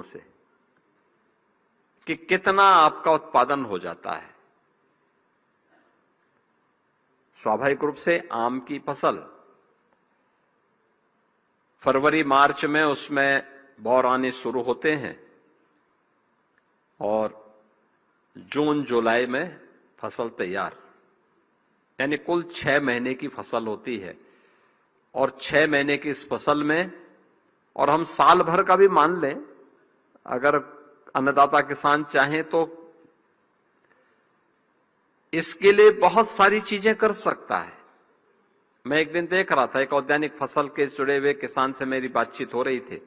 से कि कितना आपका उत्पादन हो जाता है। स्वाभाविक रूप से आम की फसल फरवरी मार्च में उसमें बौर आने शुरू होते हैं और जून जुलाई में फसल तैयार, यानी कुल 6 महीने की फसल होती है। और 6 महीने की इस फसल में, और हम साल भर का भी मान लें, अगर अन्नदाता किसान चाहें तो इसके लिए बहुत सारी चीजें कर सकता है। मैं एक दिन देख रहा था, एक औद्यानिक फसल के जुड़े हुए किसान से मेरी बातचीत हो रही थी,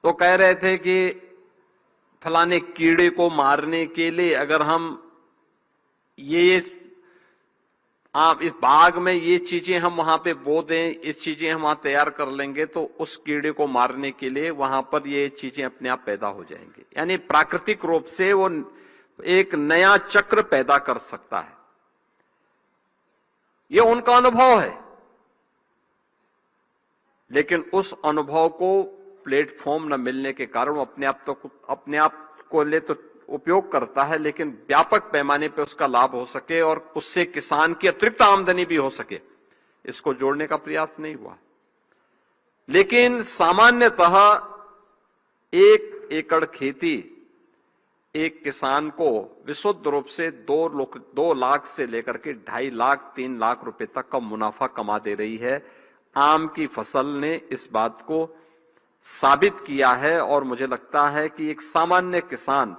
तो कह रहे थे कि फलाने कीड़े को मारने के लिए अगर हम आप इस बाग में ये चीजें हम वहां पे बो दें, इस चीजें हम वहां तैयार कर लेंगे तो उस कीड़े को मारने के लिए वहां पर ये चीजें अपने आप पैदा हो जाएंगी। यानी प्राकृतिक रूप से वो एक नया चक्र पैदा कर सकता है। ये उनका अनुभव है, लेकिन उस अनुभव को प्लेटफॉर्म न मिलने के कारण वो अपने आप को ले तो उपयोग करता है, लेकिन व्यापक पैमाने पे उसका लाभ हो सके और उससे किसान की अतिरिक्त आमदनी भी हो सके, इसको जोड़ने का प्रयास नहीं हुआ। लेकिन सामान्यतः 1 एकड़ खेती एक किसान को विशुद्ध रूप से 2 लाख से लेकर के 2.5 लाख 3 लाख रुपए तक का मुनाफा कमा दे रही है। आम की फसल ने इस बात को साबित किया है और मुझे लगता है कि एक सामान्य किसान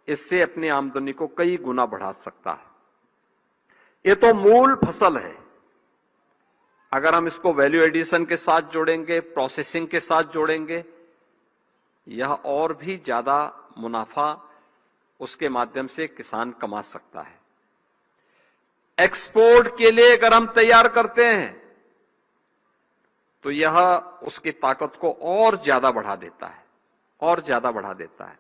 इससे अपनी आमदनी को कई गुना बढ़ा सकता है। ये तो मूल फसल है। अगर हम इसको वैल्यू एडिशन के साथ जोड़ेंगे, प्रोसेसिंग के साथ जोड़ेंगे, यह और भी ज्यादा मुनाफा उसके माध्यम से किसान कमा सकता है। एक्सपोर्ट के लिए अगर हम तैयार करते हैं तो यह उसकी ताकत को और ज्यादा बढ़ा देता है, और ज्यादा बढ़ा देता है,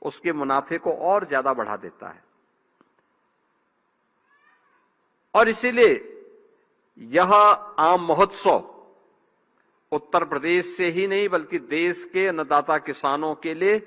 उसके मुनाफे को और ज्यादा बढ़ा देता है। और इसीलिए यह आम महोत्सव उत्तर प्रदेश से ही नहीं बल्कि देश के अन्नदाता किसानों के लिए